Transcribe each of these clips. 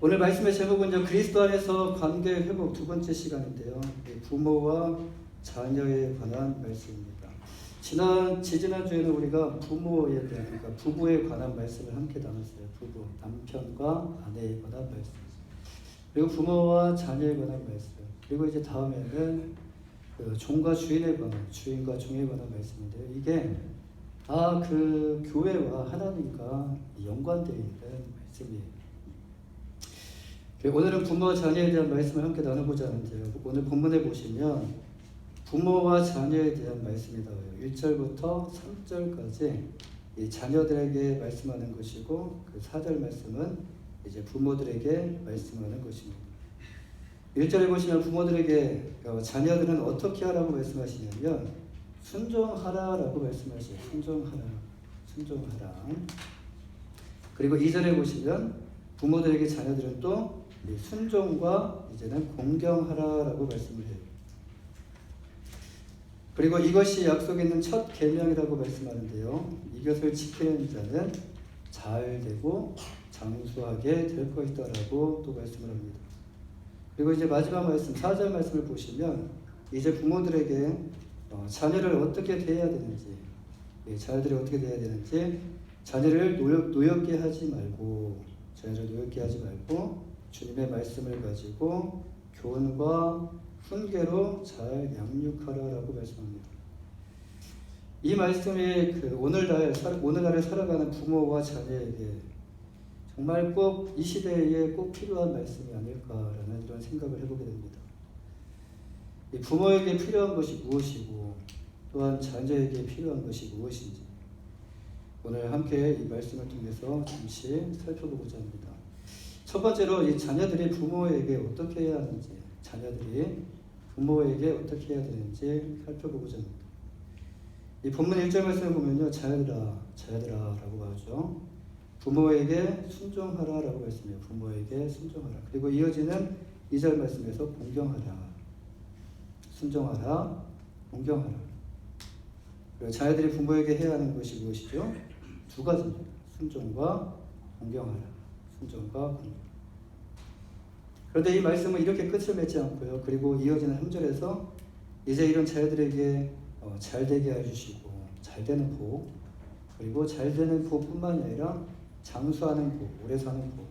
오늘 말씀의 제목은 그리스도 안에서 관계 회복 두 번째 시간인데요. 부모와 자녀에 관한 말씀입니다. 지지난 주에는 우리가 부모에 대한, 그러니까 부부에 관한 말씀을 함께 나눴어요. 부부, 남편과 아내에 관한 말씀. 그리고 부모와 자녀에 관한 말씀. 그리고 이제 다음에는 종과 주인에 관한, 주인과 종에 관한 말씀인데요. 이게 다 그 교회와 하나님과 연관되어 있는 말씀이에요. 오늘은 부모와 자녀에 대한 말씀을 함께 나눠보자 하는데요. 오늘 본문에 보시면 부모와 자녀에 대한 말씀이 나와요. 1절부터 3절까지 이 자녀들에게 말씀하는 것이고, 그 4절 말씀은 이제 부모들에게 말씀하는 것입니다. 1절에 보시면 부모들에게 자녀들은 어떻게 하라고 말씀하시냐면 순종하라라고 말씀하시죠. 순종하라. 그리고 2절에 보시면 부모들에게 자녀들은 또 순종과 이제는 공경하라라고 말씀을 해요. 그리고 이것이 약속에 있는 첫 계명이라고 말씀하는데요. 이것을 지키는 자는 잘 되고 장수하게 될 것이다라고 또 말씀을 합니다. 그리고 이제 마지막 말씀 4절 말씀을 보시면 이제 부모들에게 자녀를 어떻게 대해야 되는지, 자녀들이 어떻게 대해야 되는지, 자녀를 노엽게 하지 말고 주님의 말씀을 가지고 교훈과 훈계로 잘 양육하라라고 말씀합니다. 이 말씀이 오늘날에 살아가는 부모와 자녀에게 정말 꼭 이 시대에 꼭 필요한 말씀이 아닐까라는 이런 생각을 해보게 됩니다. 이 부모에게 필요한 것이 무엇이고 또한 자녀에게 필요한 것이 무엇인지 오늘 함께 이 말씀을 통해서 잠시 살펴보고자 합니다. 첫 번째로 이 자녀들이 부모에게 어떻게 해야 하는지, 자녀들이 부모에게 어떻게 해야 되는지 살펴보고자 합니다. 이 본문 1절 말씀을 보면요, 자녀들아라고 하죠. 부모에게 순종하라라고 말씀해요. 부모에게 순종하라. 그리고 이어지는 2절 말씀에서 공경하라, 순종하라, 공경하라. 그리고 자녀들이 부모에게 해야 하는 것이 무엇이죠? 두 가지입니다. 순종과 공경하라. 순종과 공경. 그런데 이 말씀은 이렇게 끝을 맺지 않고요. 그리고 이어지는 3절에서 이제 이런 자녀들에게 잘 되게 해주시고 잘 되는 복, 그리고 잘 되는 복뿐만이 아니라 장수하는 복, 오래 사는 복.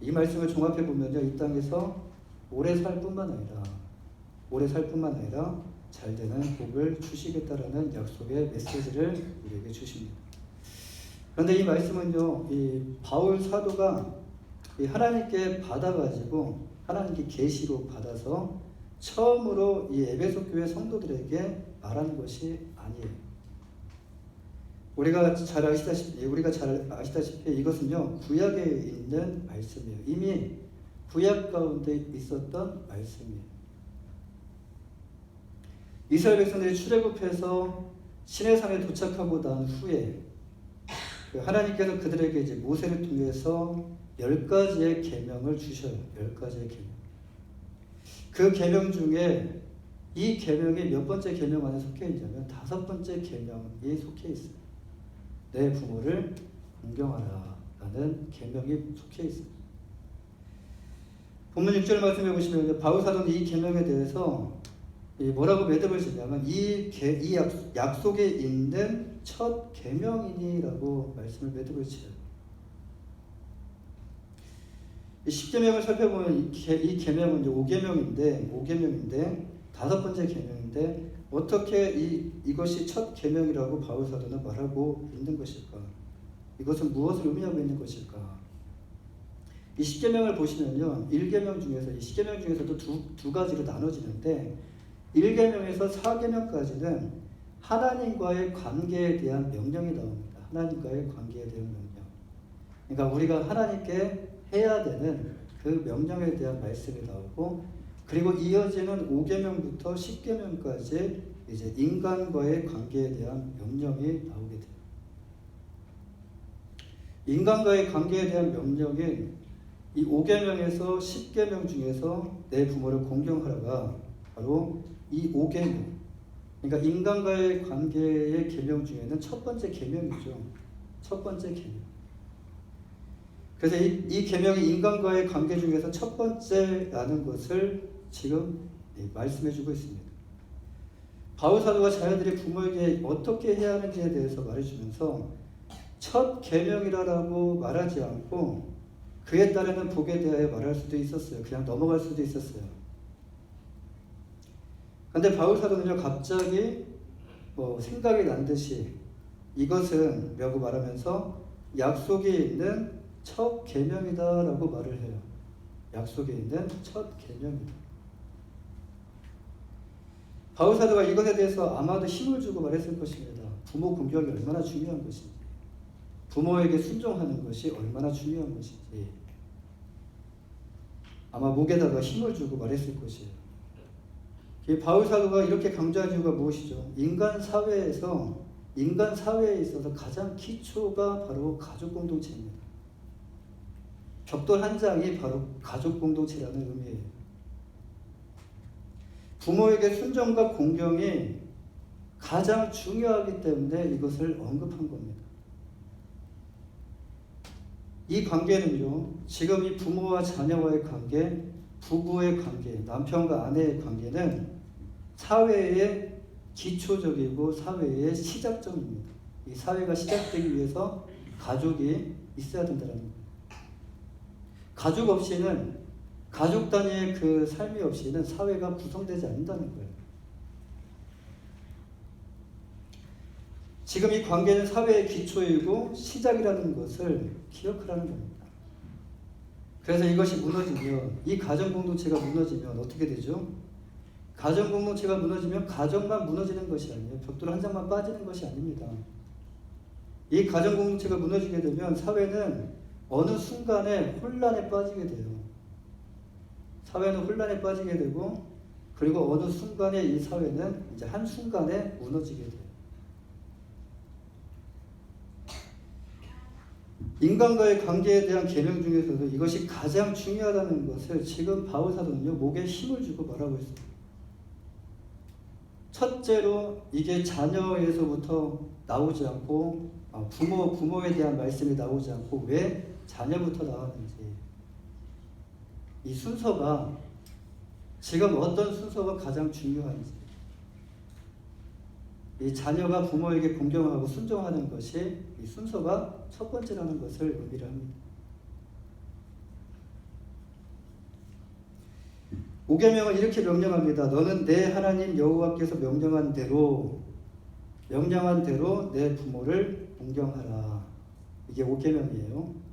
이 말씀을 종합해 보면요, 이 땅에서 오래 살 뿐만 아니라 잘 되는 복을 주시겠다라는 약속의 메시지를 우리에게 주십니다. 그런데 이 말씀은요, 이 바울 사도가 하나님께 받아가지고 하나님께 계시로 받아서 처음으로 이 에베소 교회 성도들에게 말하는 것이 아니에요. 우리가 잘 아시다시피 이것은요, 구약에 있는 말씀이에요. 이미 구약 가운데 있었던 말씀이에요. 이스라엘 백성들이 출애굽해서 시내산에 도착하고 난 후에 하나님께서 그들에게 이제 모세를 통해서 10가지의 계명을 주셔요. 10가지의 계명. 그 계명 중에 이 계명이 몇 번째 계명 안에 속해 있냐면 5번째 계명이 속해 있어요. 내 부모를 공경하라 라는 계명이 속해 있어요. 본문 6절 말씀해 보시면 바울 사도는 이 계명에 대해서 뭐라고 매듭을 짓냐면 이 약속에 있는 첫 계명이니라고 말씀을 매듭을 지어요. 이 10계명을 살펴보면 이 계명은 이제 5계명인데 5번째 계명인데 어떻게 이것이 첫 계명이라고 바울 사도는 말하고 있는 것일까? 이것은 무엇을 의미하고 있는 것일까? 이 10계명을 보시면요, 1계명 중에서 이 10계명 중에서도 두 가지로 나눠지는데 1계명에서 4계명까지는 하나님과의 관계에 대한 명령이 나옵니다. 하나님과의 관계에 대한 명령. 그러니까 우리가 하나님께 해야 되는 그 명령에 대한 말씀이 나오고, 그리고 이어지는 5계명부터 10계명까지 이제 인간과의 관계에 대한 명령이 나오게 돼요. 인간과의 관계에 대한 명령인 이 5계명에서 10계명 중에서 내 부모를 공경하라가 바로 이 5계명, 그러니까 인간과의 관계의 계명 중에는 첫 번째 계명이죠. 첫 번째 계명. 그래서 이 계명이 인간과의 관계 중에서 첫 번째라는 것을 지금 말씀해주고 있습니다. 바울 사도가 자녀들이 부모에게 어떻게 해야 하는지에 대해서 말해주면서 첫 계명이라고 말하지 않고 그에 따르는 복에 대하여 말할 수도 있었어요. 그냥 넘어갈 수도 있었어요. 근데 바울 사도는요, 갑자기 생각이 난 듯이 이것은 라고 말하면서 약속에 있는 첫 계명이다라고 말을 해요. 약속에 있는 첫 계명이다. 바울 사도가 이것에 대해서 아마도 힘을 주고 말했을 것입니다. 부모 공경이 얼마나 중요한 것인지, 부모에게 순종하는 것이 얼마나 중요한 것인지 아마 목에다가 힘을 주고 말했을 것이에요. 바울 사도가 이렇게 강조한 이유가 무엇이죠? 인간 사회에 있어서 가장 기초가 바로 가족 공동체입니다. 벽돌 한 장이 바로 가족 공동체라는 의미예요. 부모에게 순종과 공경이 가장 중요하기 때문에 이것을 언급한 겁니다. 이 관계는요, 지금 이 부모와 자녀와의 관계, 부부의 관계, 남편과 아내의 관계는 사회의 기초적이고 사회의 시작점입니다. 이 사회가 시작되기 위해서 가족이 있어야 된다는 거예요. 가족 없이는, 가족 단위의 그 삶이 없이는 사회가 구성되지 않는다는 거예요. 지금 이 관계는 사회의 기초이고 시작이라는 것을 기억하라는 겁니다. 그래서 이것이 무너지면, 이 가정 공동체가 무너지면 어떻게 되죠? 가정 공동체가 무너지면 가정만 무너지는 것이 아니에요. 벽돌 한 장만 빠지는 것이 아닙니다. 이 가정 공동체가 무너지게 되면 사회는 어느 순간에 혼란에 빠지게 돼요. 사회는 혼란에 빠지게 되고, 그리고 어느 순간에 이 사회는 이제 한순간에 무너지게 돼요. 인간과의 관계에 대한 계명 중에서도 이것이 가장 중요하다는 것을 지금 바울 사도는요, 목에 힘을 주고 말하고 있습니다. 첫째로 이게 자녀에서부터 나오지 않고 부모에 대한 말씀이 나오지 않고 왜 자녀부터 나왔는지, 이 순서가 지금 어떤 순서가 가장 중요한지, 이 자녀가 부모에게 공경하고 순종하는 것이 이 순서가 첫 번째라는 것을 의미를 합니다. 5계명은 이렇게 명령합니다. 너는 내 하나님 여호와께서 명령한 대로 내 부모를 공경하라. 이게 5계명이에요.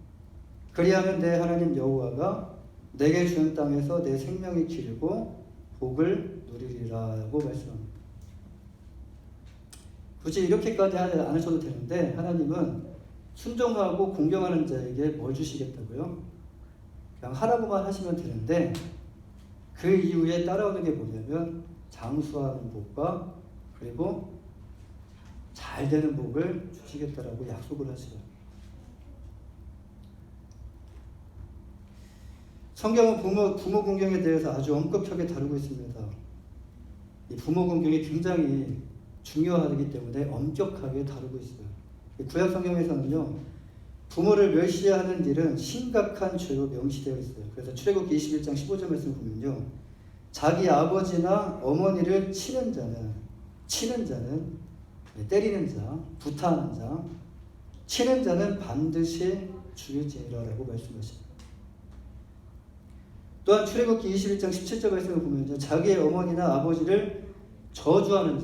그리하면 내 하나님 여호와가 내게 주는 땅에서 내 생명이 기르고 복을 누리리라고 말씀합니다. 굳이 이렇게까지 안 하셔도 되는데 하나님은 순종하고 공경하는 자에게 뭘 주시겠다고요? 그냥 하라고만 하시면 되는데 그 이후에 따라오는 게 뭐냐면 장수하는 복과 그리고 잘 되는 복을 주시겠다라고 약속을 하셔요. 성경은 부모 공경에 대해서 아주 엄격하게 다루고 있습니다. 이 부모 공경이 굉장히 중요하기 때문에 엄격하게 다루고 있어요. 구약 성경에서는요, 부모를 멸시하는 일은 심각한 죄로 명시되어 있어요. 그래서 출애굽기 21장 15절 말씀 보면요, 자기 아버지나 어머니를 치는 자는 때리는 자, 구타하는 자, 치는 자는 반드시 죽일지니라라고 말씀하십니다. 또한 출애굽기 21장 17절 말씀을 보면요, 자기의 어머니나 아버지를 저주하는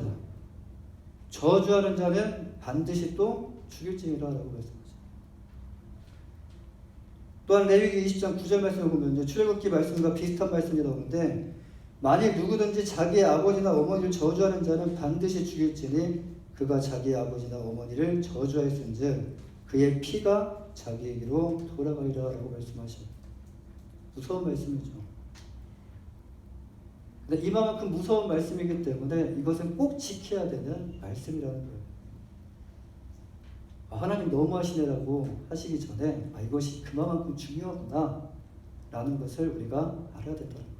자는 반드시 또 죽일지니라라고 말씀하십니다. 또한 레위기 20장 9절 말씀을 보면요, 출애굽기 말씀과 비슷한 말씀이 나오는데, 만일 누구든지 자기의 아버지나 어머니를 저주하는 자는 반드시 죽일지니 그가 자기의 아버지나 어머니를 저주하였은즉 그의 피가 자기에게로 돌아가리라 라고 말씀하십니다. 무서운 말씀이죠. 근데 이만큼 무서운 말씀이기 때문에 이것은 꼭 지켜야 되는 말씀이라는 거예요. 하나님 너무하시네라고 하시기 전에 이것이 그만큼 중요하구나 라는 것을 우리가 알아야 된다는 거예요.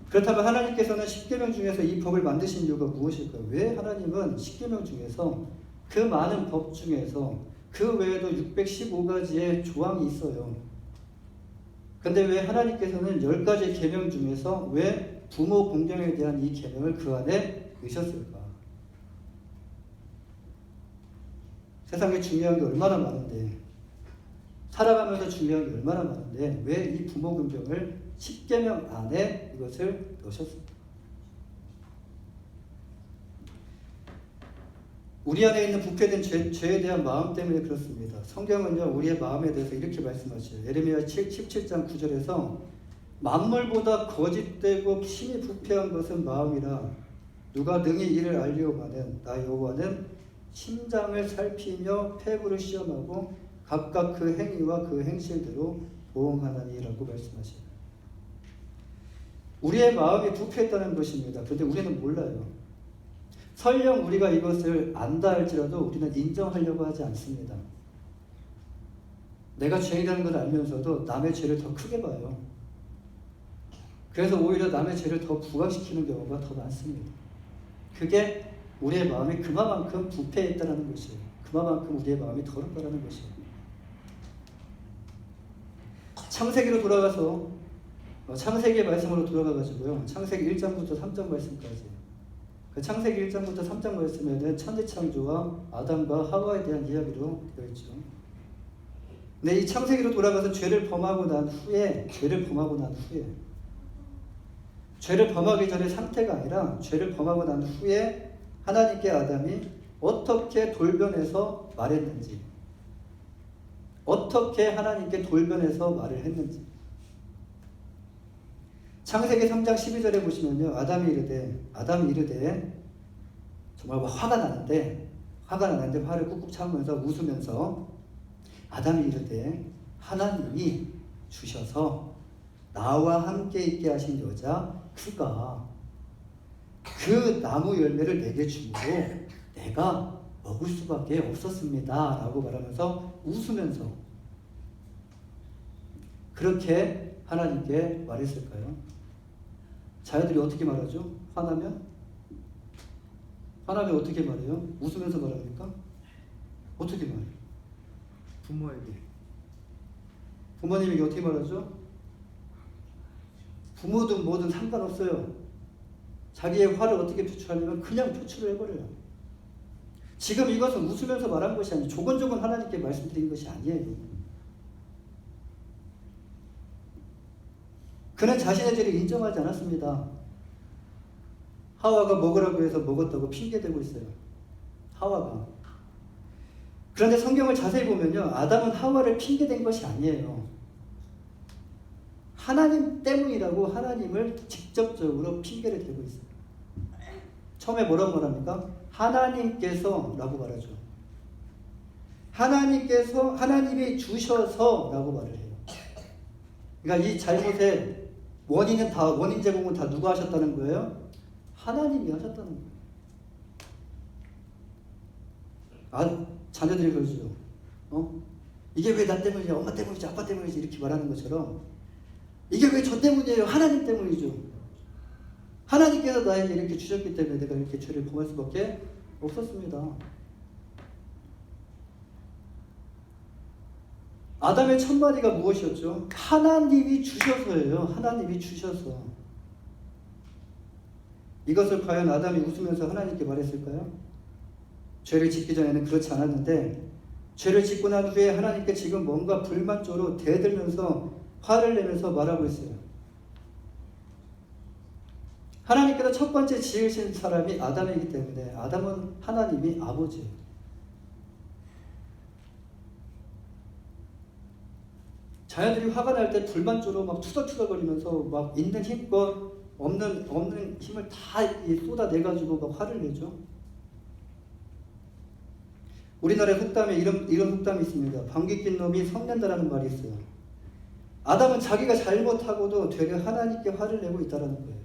그렇다면 하나님께서는 10계명 중에서 이 법을 만드신 이유가 무엇일까요? 왜 하나님은 10계명 중에서 그 많은 법 중에서 그 외에도 615가지의 조항이 있어요. 근데 왜 하나님께서는 10가지 계명 중에서 왜 부모 공경에 대한 이 계명을 그 안에 넣으셨을까? 세상에 중요한 게 얼마나 많은데, 살아가면서 중요한 게 얼마나 많은데 왜 이 부모 공경을 10계명 안에 이것을 넣으셨을까? 우리 안에 있는 부패된 죄에 대한 마음 때문에 그렇습니다. 성경은요, 우리의 마음에 대해서 이렇게 말씀하셔요. 예레미야 17장 9절에서 만물보다 거짓되고 심히 부패한 것은 마음이라 누가 능히 이를 알리오마는 나 여호와는 심장을 살피며 폐부를 시험하고 각각 그 행위와 그 행실대로 보응하나니라고 말씀하셔요. 우리의 마음이 부패했다는 것입니다. 그런데 우리는 몰라요. 설령 우리가 이것을 안다 할지라도 우리는 인정하려고 하지 않습니다. 내가 죄인이라는 걸 알면서도 남의 죄를 더 크게 봐요. 그래서 오히려 남의 죄를 더 부각시키는 경우가 더 많습니다. 그게 우리의 마음이 그만큼 부패했다는 것이에요. 그만큼 우리의 마음이 더럽다는 것이에요. 창세기로 돌아가서 창세기의 말씀으로 돌아가가지고요. 창세기 1장부터 3장 말씀까지. 그 창세기 1장부터 3장 말씀에는 천지창조와 아담과 하와에 대한 이야기로 되어 있죠. 근데 이 창세기로 돌아가서 죄를 범하고 난 후에 죄를 범하기 전의 상태가 아니라 죄를 범하고 난 후에 하나님께 아담이 어떻게 돌변해서 말했는지, 어떻게 하나님께 돌변해서 말을 했는지. 창세기 3장 12절에 보시면요, 아담이 이르되 정말 화가 나는데 화를 꾹꾹 참으면서 웃으면서 아담이 이르되 하나님이 주셔서 나와 함께 있게 하신 여자 그가 그 나무 열매를 내게 주므로 내가 먹을 수밖에 없었습니다 라고 말하면서 웃으면서 그렇게 하나님께 말했을까요? 자녀들이 어떻게 말하죠? 화나면 어떻게 말해요? 웃으면서 말합니까? 어떻게 말해요? 부모님에게 어떻게 말하죠? 부모든 뭐든 상관없어요. 자기의 화를 어떻게 표출하냐면 그냥 표출을 해버려요. 지금 이것은 웃으면서 말한 것이 아니에요. 조곤조곤 하나님께 말씀드린 것이 아니에요. 그는 자신의 죄를 인정하지 않았습니다. 하와가 먹으라고 해서 먹었다고 핑계대고 있어요. 하와가. 그런데 성경을 자세히 보면요, 아담은 하와를 핑계댄 것이 아니에요. 하나님 때문이라고 하나님을 직접적으로 핑계를 대고 있어요. 처음에 뭐라고 말합니까? 하나님께서 라고 말하죠. 하나님이 주셔서 라고 말을 해요. 그러니까 이 잘못의 원인 제공은 다 누가 하셨다는 거예요? 하나님이 하셨다는 거예요. 자녀들이 그러죠. 이게 왜 나 때문이냐, 엄마 때문이지, 아빠 때문이지 이렇게 말하는 것처럼 이게 왜 저 때문이에요? 하나님 때문이죠. 하나님께서 나에게 이렇게 주셨기 때문에 내가 이렇게 죄를 범할 수밖에 없었습니다. 아담의 첫마디가 무엇이었죠? 하나님이 주셔서예요. 하나님이 주셔서. 이것을 과연 아담이 웃으면서 하나님께 말했을까요? 죄를 짓기 전에는 그렇지 않았는데 죄를 짓고 난 후에 하나님께 지금 뭔가 불만조로 대들면서 화를 내면서 말하고 있어요. 하나님께서 첫 번째 지으신 사람이 아담이기 때문에 아담은 하나님이 아버지예요. 자녀들이 화가 날 때 불만조로 막 투덜투덜거리면서 막 있는 힘껏 없는 힘을 다 쏟아내가지고 막 화를 내죠. 우리나라의 속담에 이런 속담이 있습니다. 방귀 낀 놈이 성낸다라는 말이 있어요. 아담은 자기가 잘못하고도 되려 하나님께 화를 내고 있다는 거예요.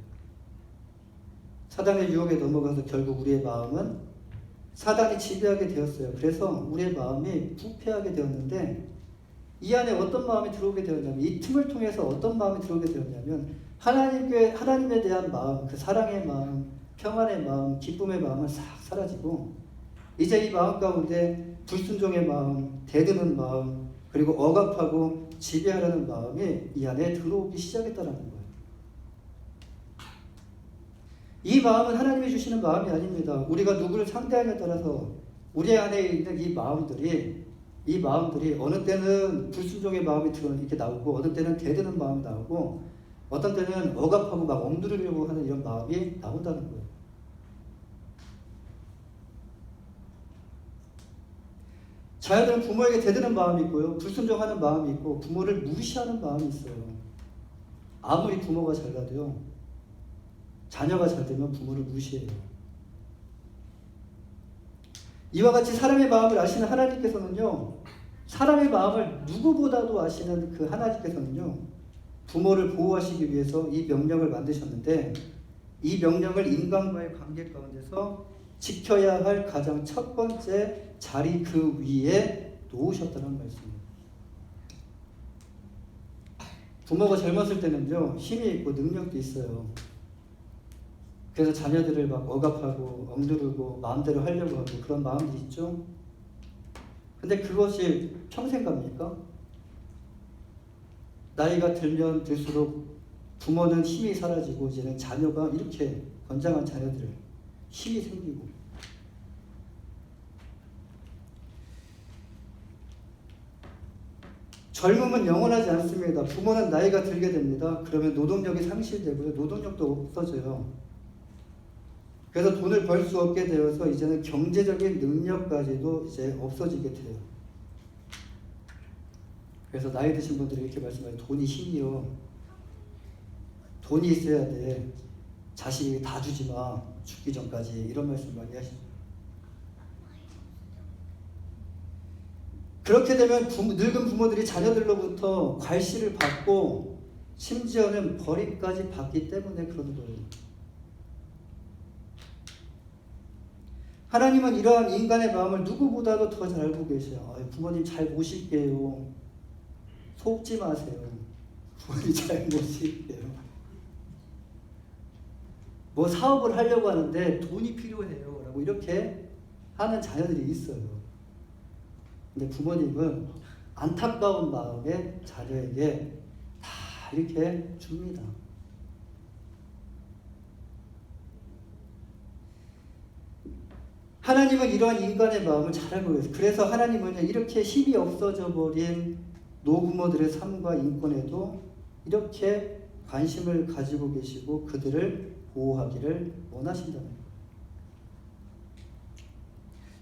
사단의 유혹에 넘어가서 결국 우리의 마음은 사단이 지배하게 되었어요. 그래서 우리의 마음이 부패하게 되었는데 이 안에 어떤 마음이 들어오게 되었냐면 이 틈을 통해서 어떤 마음이 들어오게 되었냐면 하나님에 대한 마음, 그 사랑의 마음, 평안의 마음, 기쁨의 마음은 싹 사라지고 이제 이 마음 가운데 불순종의 마음, 대드는 마음, 그리고 억압하고 지배하려는 마음이 이 안에 들어오기 시작했다는 거예요. 이 마음은 하나님이 주시는 마음이 아닙니다. 우리가 누구를 상대하냐에 따라서 우리 안에 있는 이 마음들이 어느 때는 불순종의 마음이 이렇게 나오고, 어느 때는 대드는 마음이 나오고, 어떤 때는 억압하고 막 억누르려고 하는 이런 마음이 나온다는 거예요. 자녀들은 부모에게 대드는 마음이 있고요, 불순종하는 마음이 있고, 부모를 무시하는 마음이 있어요. 아무리 부모가 잘 가도요, 자녀가 잘 되면 부모를 무시해요. 이와 같이 사람의 마음을 아시는 하나님께서는요, 사람의 마음을 누구보다도 아시는 그 하나님께서는요, 부모를 보호하시기 위해서 이 명령을 만드셨는데, 이 명령을 인간과의 관계 가운데서 지켜야 할 가장 첫 번째 자리 그 위에 놓으셨다는 말씀입니다. 부모가 젊었을 때는요, 힘이 있고 능력도 있어요. 그래서 자녀들을 막 억압하고 억누르고 마음대로 하려고 하고 그런 마음이 있죠. 근데 그것이 평생 갑니까? 나이가 들면 들수록 부모는 힘이 사라지고 이제는 자녀가 이렇게 건장한 자녀들 힘이 생기고, 젊음은 영원하지 않습니다. 부모는 나이가 들게 됩니다. 그러면 노동력이 상실되고요, 노동력도 없어져요. 그래서 돈을 벌 수 없게 되어서 이제는 경제적인 능력까지도 이제 없어지게 돼요. 그래서 나이 드신 분들이 이렇게 말씀해요. 돈이 힘이요. 돈이 있어야 돼. 자식에게 다 주지 마. 죽기 전까지. 이런 말씀 많이 하십니다. 그렇게 되면 늙은 부모들이 자녀들로부터 괄시를 받고 심지어는 버림까지 받기 때문에 그러는 거예요. 하나님은 이러한 인간의 마음을 누구보다도 더 잘 알고 계셔요. 부모님 잘 모실게요. 속지 마세요. 부모님 잘 모실게요. 뭐 사업을 하려고 하는데 돈이 필요해요. 라고 이렇게 하는 자녀들이 있어요. 근데 부모님은 안타까운 마음에 자녀에게 다 이렇게 줍니다. 하나님은 이러한 인간의 마음을 잘 알고 계세요. 그래서 하나님은 이렇게 힘이 없어져 버린 노부모들의 삶과 인권에도 이렇게 관심을 가지고 계시고 그들을 보호하기를 원하신다는 거예요.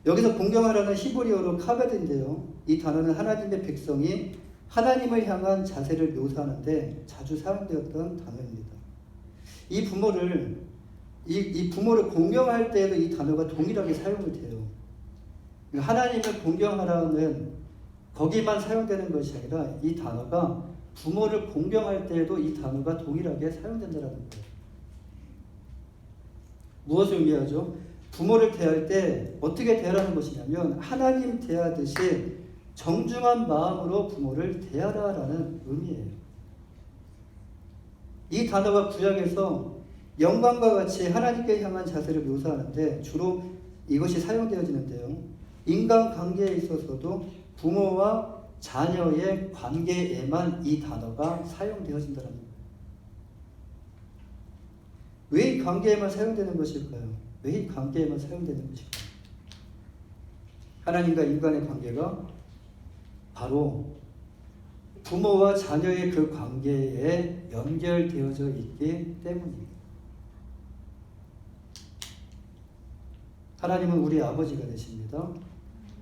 여기서 공경하라는 히브리어로 카베드인데요. 이 단어는 하나님의 백성이 하나님을 향한 자세를 묘사하는데 자주 사용되었던 단어입니다. 이 부모를 공경할 때에도 이 단어가 동일하게 사용이 돼요. 하나님을 공경하라는 거기만 사용되는 것이 아니라 이 단어가 부모를 공경할 때에도 이 단어가 동일하게 사용된다는 거예요. 무엇을 의미하죠? 부모를 대할 때 어떻게 대하라는 것이냐면 하나님 대하듯이 정중한 마음으로 부모를 대하라라는 의미예요. 이 단어가 구약에서 영광과 같이 하나님께 향한 자세를 묘사하는데 주로 이것이 사용되어지는데요. 인간관계에 있어서도 부모와 자녀의 관계에만 이 단어가 사용되어진다는 거예요. 왜 이 관계에만 사용되는 것일까요? 왜 이 관계에만 사용되는 것일까요? 하나님과 인간의 관계가 바로 부모와 자녀의 그 관계에 연결되어져 있기 때문입니다. 하나님은 우리의 아버지가 되십니다.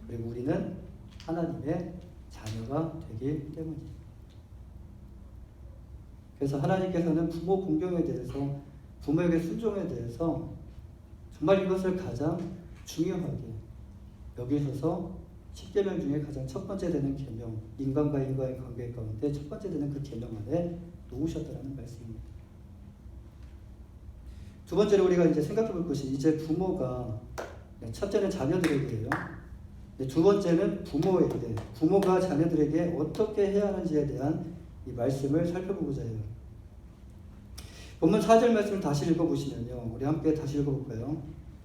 그리고 우리는 하나님의 자녀가 되기 때문입니다. 그래서 하나님께서는 부모 공경에 대해서, 부모에게 순종에 대해서 정말 이것을 가장 중요하게 여기셔서 10계명 중에 가장 첫 번째 되는 계명, 인간과 인간의 관계 가운데 첫 번째 되는 그 계명 안에 놓으셨다는 말씀입니다. 두 번째로 우리가 이제 생각해 볼 것이 이제 부모가, 첫째는 자녀들에게요. 두 번째는 부모에게, 부모가 자녀들에게 어떻게 해야 하는지에 대한 이 말씀을 살펴보고자 해요. 본문 4절 말씀을 다시 읽어보시면요. 우리 함께 다시 읽어볼까요?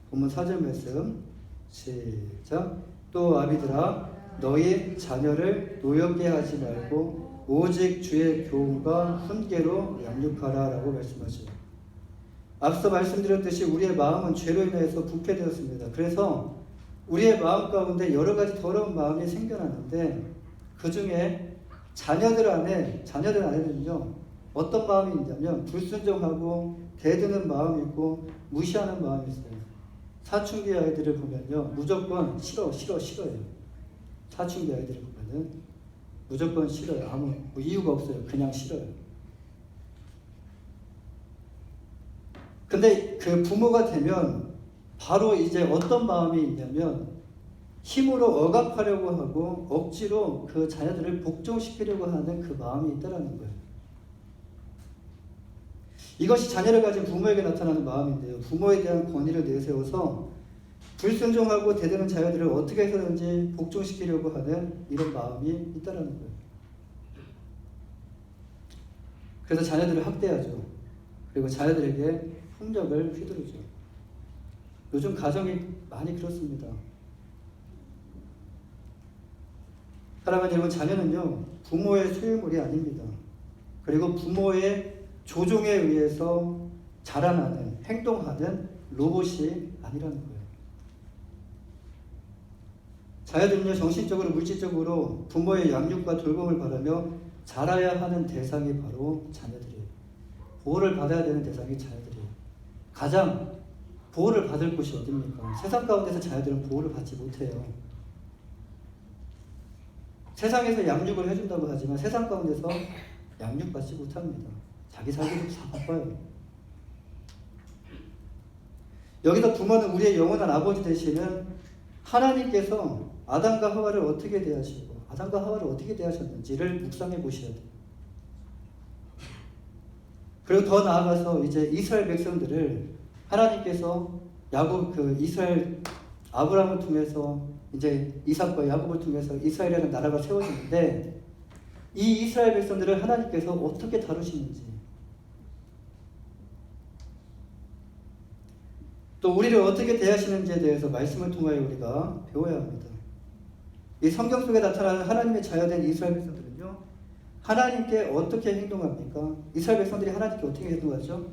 본문 4절 말씀 시작. 또 아비들아 너희 자녀를 노엽게 하지 말고 오직 주의 교훈과 훈계로 양육하라 라고 말씀하죠. 앞서 말씀드렸듯이 우리의 마음은 죄로 인해서 부패되었습니다. 그래서 우리의 마음 가운데 여러 가지 더러운 마음이 생겨나는데 그 중에 자녀들 안에는요 어떤 마음이 있냐면 불순종하고 대드는 마음이 있고 무시하는 마음이 있어요. 사춘기 아이들을 보면요 무조건 싫어요. 사춘기 아이들을 보면은 무조건 싫어요. 아무 이유가 없어요. 그냥 싫어요. 근데 그 부모가 되면 바로 이제 어떤 마음이 있냐면 힘으로 억압하려고 하고 억지로 그 자녀들을 복종시키려고 하는 그 마음이 있다라는 거예요. 이것이 자녀를 가진 부모에게 나타나는 마음인데요. 부모에 대한 권위를 내세워서 불순종하고 대드는 자녀들을 어떻게 해서든지 복종시키려고 하는 이런 마음이 있다라는 거예요. 그래서 자녀들을 학대하죠. 그리고 자녀들에게 폭력을 휘두르죠. 요즘 가정이 많이 그렇습니다. 사랑하는 여러분, 자녀는요 부모의 소유물이 아닙니다. 그리고 부모의 조종에 의해서 자라나는 행동하는 로봇이 아니라는 거예요. 자녀들은요 정신적으로 물질적으로 부모의 양육과 돌봄을 바라며 자라야 하는 대상이 바로 자녀들이에요. 보호를 받아야 되는 대상이 자녀들이에요. 가장 보호를 받을 곳이 어디입니까? 세상 가운데서 자녀들은 보호를 받지 못해요. 세상에서 양육을 해준다고 하지만 세상 가운데서 양육받지 못합니다. 자기 살기도 다 바빠요. 여기서 부모는 우리의 영원한 아버지 되시는 하나님께서 아담과 하와를 어떻게 대하시고 아담과 하와를 어떻게 대하셨는지를 묵상해 보셔야 돼요. 그리고 더 나아가서 이제 이스라엘 백성들을 하나님께서 이스라엘 아브라함을 통해서 이제 이삭과 야곱을 통해서 이스라엘이라는 나라가 세워지는데 이 이스라엘 백성들을 하나님께서 어떻게 다루시는지 또 우리를 어떻게 대하시는지에 대해서 말씀을 통하여 우리가 배워야 합니다. 이 성경 속에 나타나는 하나님의 자녀된 이스라엘 백성들은요 하나님께 어떻게 행동합니까? 이스라엘 백성들이 하나님께 어떻게 행동하죠?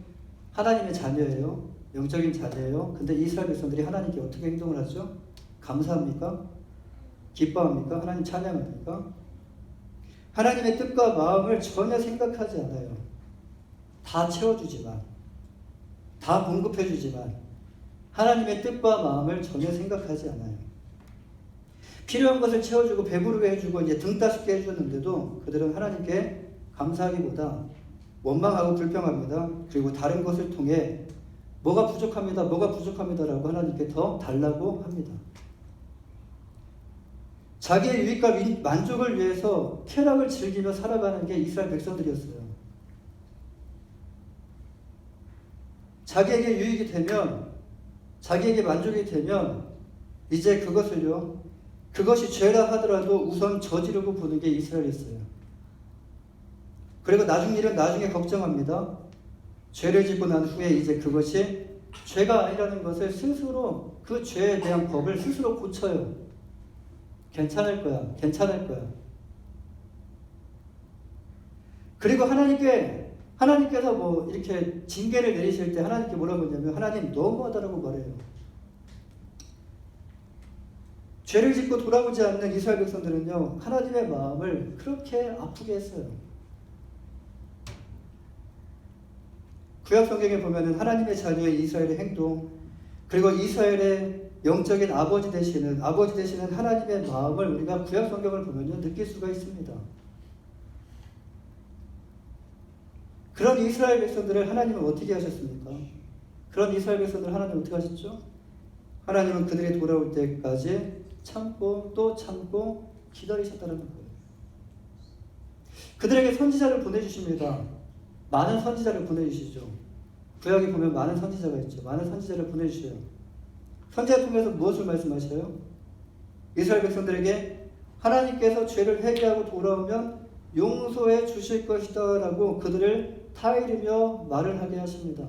하나님의 자녀예요. 영적인 자녀예요. 근데 이스라엘 백성들이 하나님께 어떻게 행동을 하죠? 감사합니까? 기뻐합니까? 하나님 찬양합니까? 하나님의 뜻과 마음을 전혀 생각하지 않아요. 다 채워주지만, 다 공급해주지만 하나님의 뜻과 마음을 전혀 생각하지 않아요. 필요한 것을 채워주고 배부르게 해주고 이제 등 따숩게 해주는데도 그들은 하나님께 감사하기보다 원망하고 불평합니다. 그리고 다른 것을 통해 뭐가 부족합니다라고 하나님께 더 달라고 합니다. 자기의 유익과 만족을 위해서 쾌락을 즐기며 살아가는 게 이스라엘 백성들이었어요. 자기에게 유익이 되면, 자기에게 만족이 되면 이제 그것이 죄라 하더라도 우선 저지르고 보는 게 이스라엘이었어요. 그리고 나중 일은 나중에 걱정합니다. 죄를 짓고 난 후에 이제 그것이 죄가 아니라는 것을 스스로 그 죄에 대한 법을 스스로 고쳐요. 괜찮을 거야. 그리고 하나님께서 이렇게 징계를 내리실 때 하나님께 뭐라고 했냐면 하나님 너무하다라고 말해요. 죄를 짓고 돌아오지 않는 이스라엘 백성들은요 하나님의 마음을 그렇게 아프게 했어요. 구약 성경에 보면은 하나님의 자녀의 이스라엘의 행동, 그리고 이스라엘의 영적인 아버지 되시는 하나님의 마음을 우리가 구약 성경을 보면요 느낄 수가 있습니다. 그런 이스라엘 백성들을 하나님은 어떻게 하셨습니까? 그런 이스라엘 백성들을 하나님은 어떻게 하셨죠? 하나님은 그들이 돌아올 때까지 참고 또 참고 기다리셨다는 거예요. 그들에게 선지자를 보내주십니다. 많은 선지자를 보내주시죠. 구약에 보면 많은 선지자가 있죠. 많은 선지자를 보내주셔요. 선지자 통해서 무엇을 말씀하셔요? 이스라엘 백성들에게 하나님께서 죄를 회개하고 돌아오면 용서해 주실 것이다 라고 그들을 타이르며 말을 하게 하십니다.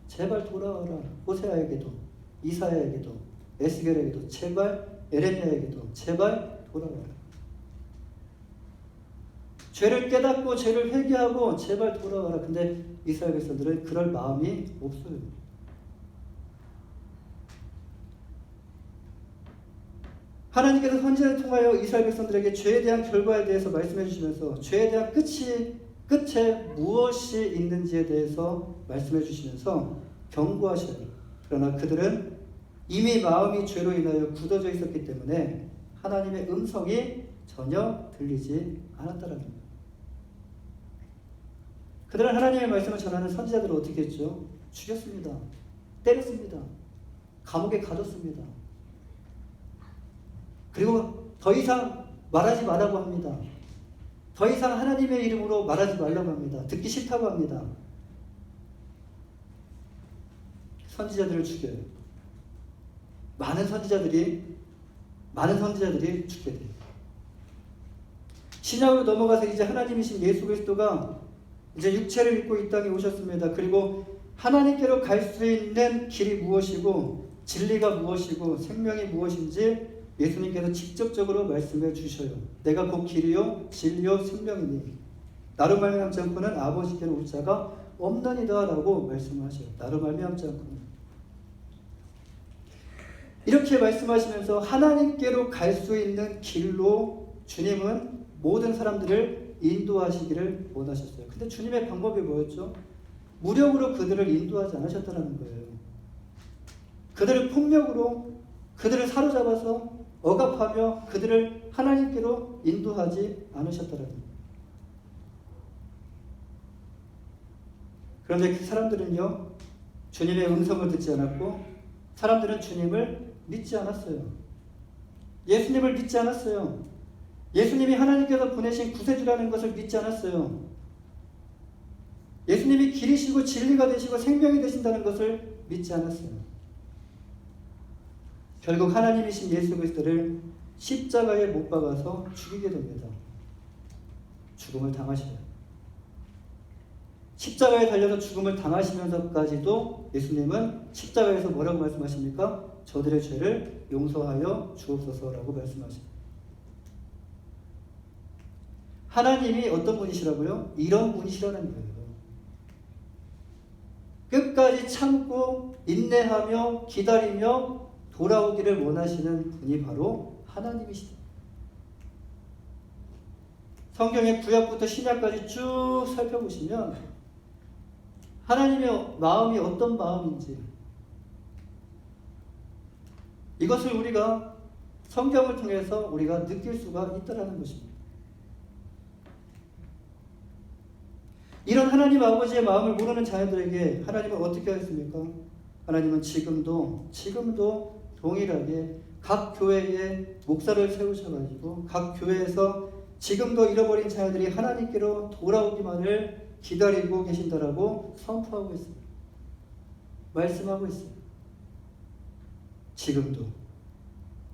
제발 돌아와라. 호세아에게도 이사야에게도 에스겔에게도 제발, 에레미야에게도 제발 돌아와라. 죄를 깨닫고 죄를 회개하고 제발 돌아와라. 근데 이스라엘 백성들은 그럴 마음이 없어요. 하나님께서 선지자를 통하여 이스라엘 백성들에게 죄에 대한 결과에 대해서 말씀해 주시면서 죄에 대한 끝에 무엇이 있는지에 대해서 말씀해 주시면서 경고하셔요. 그러나 그들은 이미 마음이 죄로 인하여 굳어져 있었기 때문에 하나님의 음성이 전혀 들리지 않았다라는 거예요. 그들은 하나님의 말씀을 전하는 선지자들을 어떻게 했죠? 죽였습니다. 때렸습니다. 감옥에 가뒀습니다. 그리고 더 이상 말하지 말라고 합니다. 더 이상 하나님의 이름으로 말하지 말라고 합니다. 듣기 싫다고 합니다. 선지자들을 죽여요. 많은 선지자들이 죽게 돼요. 신약으로 넘어가서 이제 하나님이신 예수 그리스도가 이제 육체를 입고 이 땅에 오셨습니다. 그리고 하나님께로 갈 수 있는 길이 무엇이고 진리가 무엇이고 생명이 무엇인지 예수님께서 직접적으로 말씀해 주셔요. 내가 곧 길이요 진리요 생명이니 나로 말미암지 않고는 아버지께로 올 자가 없느니라 라고 말씀하셔요. 나로 말미암지 않고는. 이렇게 말씀하시면서 하나님께로 갈 수 있는 길로 주님은 모든 사람들을 인도하시기를 원하셨어요. 근데 주님의 방법이 뭐였죠? 무력으로 그들을 인도하지 않으셨다는 거예요. 그들을 폭력으로 그들을 사로잡아서 억압하며 그들을 하나님께로 인도하지 않으셨다는 거예요. 그런데 그 사람들은요, 주님의 음성을 듣지 않았고 사람들은 주님을 믿지 않았어요. 예수님을 믿지 않았어요. 예수님이 하나님께서 보내신 구세주라는 것을 믿지 않았어요. 예수님이 길이시고 진리가 되시고 생명이 되신다는 것을 믿지 않았어요. 결국 하나님이신 예수 그리스도를 십자가에 못 박아서 죽이게 됩니다. 죽음을 당하셔요. 십자가에 달려서 죽음을 당하시면서까지도 예수님은 십자가에서 뭐라고 말씀하십니까? 저들의 죄를 용서하여 주옵소서라고 말씀하십니다. 하나님이 어떤 분이시라고요? 이런 분이시라는 거예요. 끝까지 참고 인내하며 기다리며 돌아오기를 원하시는 분이 바로 하나님이시다. 성경의 구약부터 신약까지 쭉 살펴보시면 하나님의 마음이 어떤 마음인지 이것을 우리가 성경을 통해서 우리가 느낄 수가 있다는 것입니다. 이런 하나님 아버지의 마음을 모르는 자녀들에게 하나님은 어떻게 하셨습니까? 하나님은 지금도 동일하게 각 교회에 목사를 세우셔가지고 각 교회에서 지금도 잃어버린 자녀들이 하나님께로 돌아오기만을 기다리고 계신다라고 선포하고 있습니다. 말씀하고 있어요. 지금도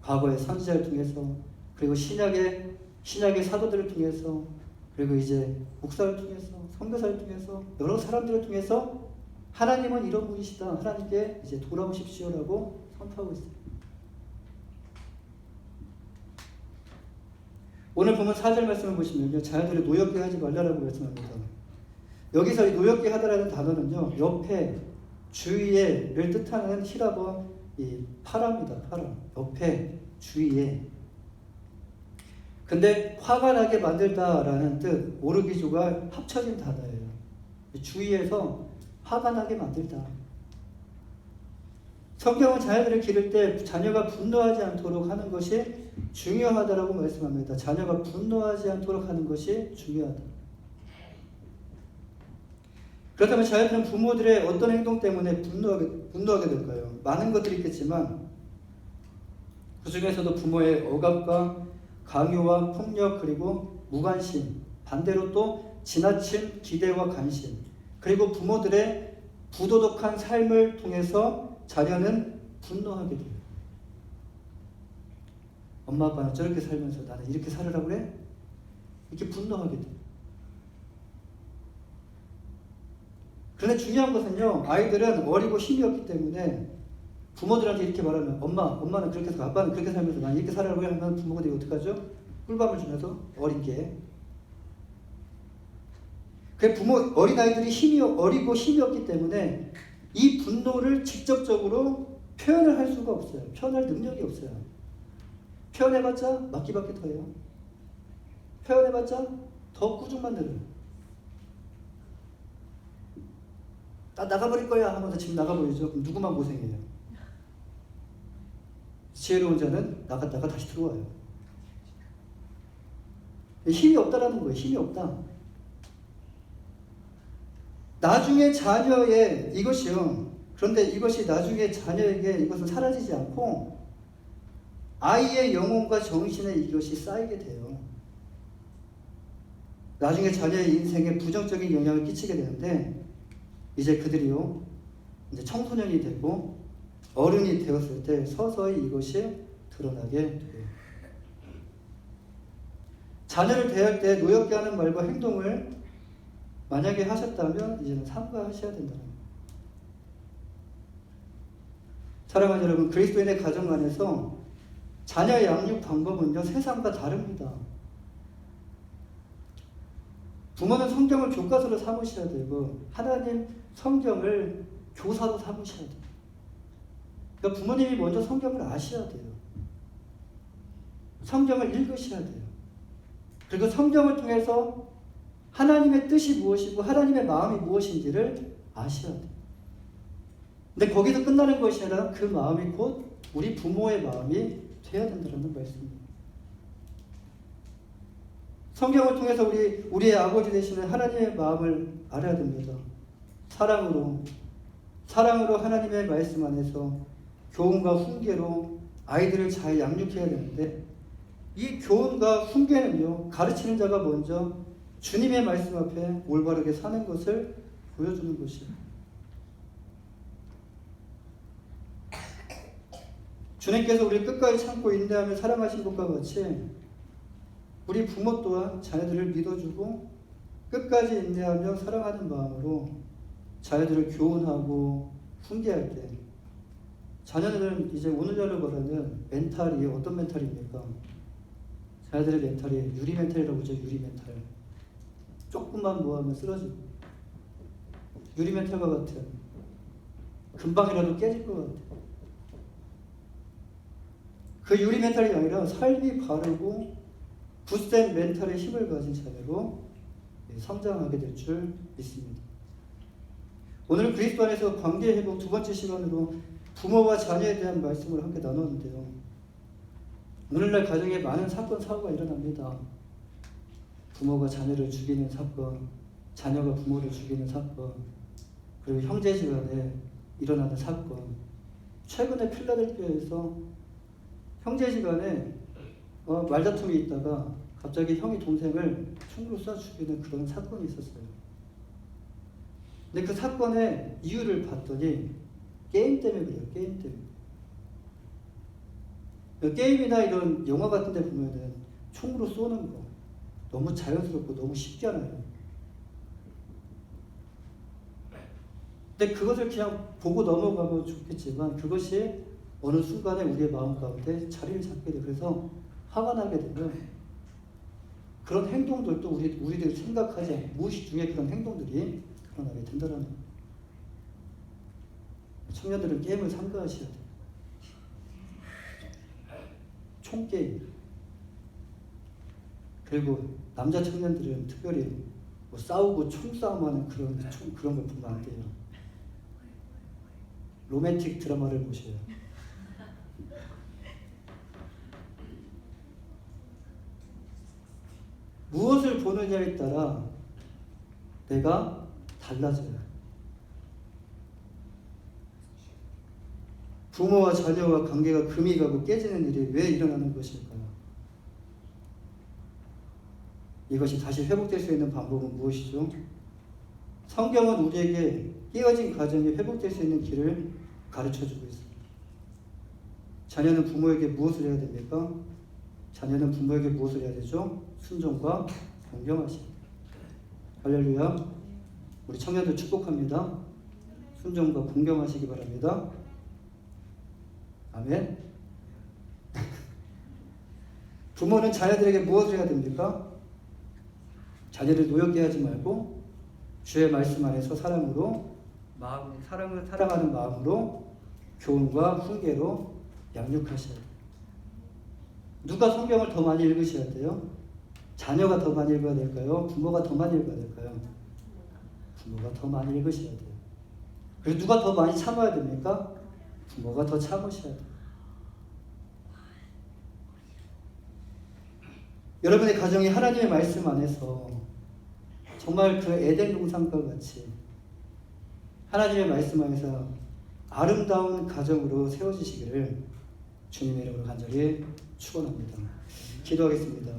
과거의 선지자를 통해서 그리고 신약의 사도들을 통해서 그리고 이제 목사를 통해서 선교사를 통해서 여러 사람들을 통해서 하나님은 이런 분이시다. 하나님께 이제 돌아오십시오라고 선포하고 있습니다. 오늘 보면 4절 말씀을 보시면요. 자녀들을 노엽게 하지 말라라고 말씀합니다. 여기서 이 노엽게 하다라는 단어는요. 옆에, 주위에를 뜻하는 히라버 이 파라입니다. 파라. 옆에, 주위에. 근데 화가 나게 만들다라는 뜻, 오르기조가 합쳐진 단어예요. 주위에서 화가 나게 만들다. 성경은 자녀들을 기를 때 자녀가 분노하지 않도록 하는 것이 중요하다라고 말씀합니다. 자녀가 분노하지 않도록 하는 것이 중요하다. 그렇다면 자녀들은 부모들의 어떤 행동 때문에 분노하게 될까요? 많은 것들이 있겠지만 그 중에서도 부모의 억압과 강요와 폭력 그리고 무관심, 반대로 또 지나친 기대와 관심, 그리고 부모들의 부도덕한 삶을 통해서 자녀는 분노하게 돼요. 엄마 아빠는 저렇게 살면서 나는 이렇게 살으라고 그래? 이렇게 분노하게 돼요. 그런데 중요한 것은요, 아이들은 어리고 힘이 없기 때문에 부모들한테 이렇게 말하면 엄마는 그렇게 살고 아빠는 그렇게 살면서 난 이렇게 살라고 하면 부모들이 어떡하죠? 꿀밤을 주면서 어린게. 그 어린아이들이 어리고 힘이 없기 때문에 이 분노를 직접적으로 표현을 할 수가 없어요. 표현할 능력이 없어요. 표현해봤자 맞기밖에 더해요. 표현해봤자 더 꾸중 만들어요. 나 나가버릴 거야 하면서 지금 나가버리죠. 그럼 누구만 고생해요? 지혜로운 자는 나갔다가 다시 들어와요. 힘이 없다라는 거예요. 힘이 없다. 나중에 자녀의 이것이요. 그런데 이것이 나중에 자녀에게 이것은 사라지지 않고 아이의 영혼과 정신에 이것이 쌓이게 돼요. 나중에 자녀의 인생에 부정적인 영향을 끼치게 되는데 이제 그들이요. 이제 청소년이 되고 어른이 되었을 때 서서히 이것이 드러나게 돼요. 자녀를 대할 때 노엽게 하는 말과 행동을 만약에 하셨다면 이제는 삼가하셔야 된다는 거예요. 사랑하는 여러분, 그리스도인의 가정 안에서 자녀의 양육 방법은요, 세상과 다릅니다. 부모는 성경을 교과서로 삼으셔야 되고 하나님 성경을 교사로 삼으셔야 돼요. 그러니까 부모님이 먼저 성경을 아셔야 돼요. 성경을 읽으셔야 돼요. 그리고 성경을 통해서 하나님의 뜻이 무엇이고 하나님의 마음이 무엇인지를 아셔야 돼요. 근데 거기서 끝나는 것이 아니라 그 마음이 곧 우리 부모의 마음이 되어야 된다는 말씀입니다. 성경을 통해서 우리의 아버지 되시는 하나님의 마음을 알아야 됩니다. 사랑으로 하나님의 말씀 안에서 교훈과 훈계로 아이들을 잘 양육해야 되는데 이 교훈과 훈계는요, 가르치는 자가 먼저 주님의 말씀 앞에 올바르게 사는 것을 보여주는 것이에요. 주님께서 우리를 끝까지 참고 인내하며 사랑하신 것과 같이 우리 부모 또한 자녀들을 믿어주고 끝까지 인내하며 사랑하는 마음으로 자녀들을 교훈하고 훈계할 때 자녀들은 이제 오늘날로 말하는 멘탈이 어떤 멘탈입니까? 자녀들의 멘탈이 유리 멘탈이라고 하죠. 유리 멘탈. 조금만 뭐하면 쓰러지고 유리 멘탈과 같은 금방이라도 깨질 것 같아요. 그 유리 멘탈이 아니라 삶이 바르고 굳센 멘탈의 힘을 가진 자녀로 성장하게 될 줄 믿습니다. 오늘 그리스도 안에서 관계 회복 두 번째 시간으로 부모와 자녀에 대한 말씀을 함께 나눴는데요. 오늘날 가정에 많은 사건 사고가 일어납니다. 부모가 자녀를 죽이는 사건, 자녀가 부모를 죽이는 사건, 그리고 형제지간에 일어나는 사건. 최근에 필라델피아에서 형제지간에 말다툼이 있다가 갑자기 형이 동생을 총으로 쏴 죽이는 그런 사건이 있었어요. 근데 그 사건의 이유를 봤더니 게임 때문에 그래요. 게임 때문에. 게임이나 이런 영화 같은 데 보면은 총으로 쏘는 거 너무 자연스럽고 너무 쉽잖아요. 근데 그것을 그냥 보고 넘어가면 좋겠지만 그것이 어느 순간에 우리의 마음 가운데 자리를 잡게 돼. 그래서 화가 나게 되면 그런 행동들도 우리들이 생각하지 않고 무의식 중에 그런 행동들이 일어나게 된다는 거예요. 청년들은 게임을 삼가하셔야 돼요. 총게임. 그리고 남자 청년들은 특별히 뭐 싸우고 총싸움하는 그런 걸 보면 안 돼요. 로맨틱 드라마를 보셔요. 무엇을 보느냐에 따라 내가 달라져요. 부모와 자녀와 관계가 금이 가고 깨지는 일이 왜 일어나는 것일까요? 이것이 다시 회복될 수 있는 방법은 무엇이죠? 성경은 우리에게 깨어진 가정이 회복될 수 있는 길을 가르쳐주고 있습니다. 자녀는 부모에게 무엇을 해야 됩니까? 자녀는 부모에게 무엇을 해야 되죠? 순종과 공경하십니다. 할렐루야. 우리 청년들 축복합니다. 순종과 공경하시기 바랍니다. 아멘. 부모는 자녀들에게 무엇을 해야 됩니까? 자녀를 노엽게 하지 말고 주의 말씀 안에서 사랑으로 사랑을 사랑하는 마음으로 교훈과 훈계로 양육하셔야 돼요. 누가 성경을 더 많이 읽으셔야 돼요? 자녀가 더 많이 읽어야 될까요? 부모가 더 많이 읽어야 될까요? 부모가 더 많이 읽으셔야 돼요. 그리고 누가 더 많이 참아야 됩니까? 부모가 더 참으셔야 돼요. 여러분의 가정이 하나님의 말씀 안에서 정말 그 에덴 동산과 같이 하나님의 말씀 안에서 아름다운 가정으로 세워지시기를 주님의 이름으로 간절히 축원합니다. 기도하겠습니다.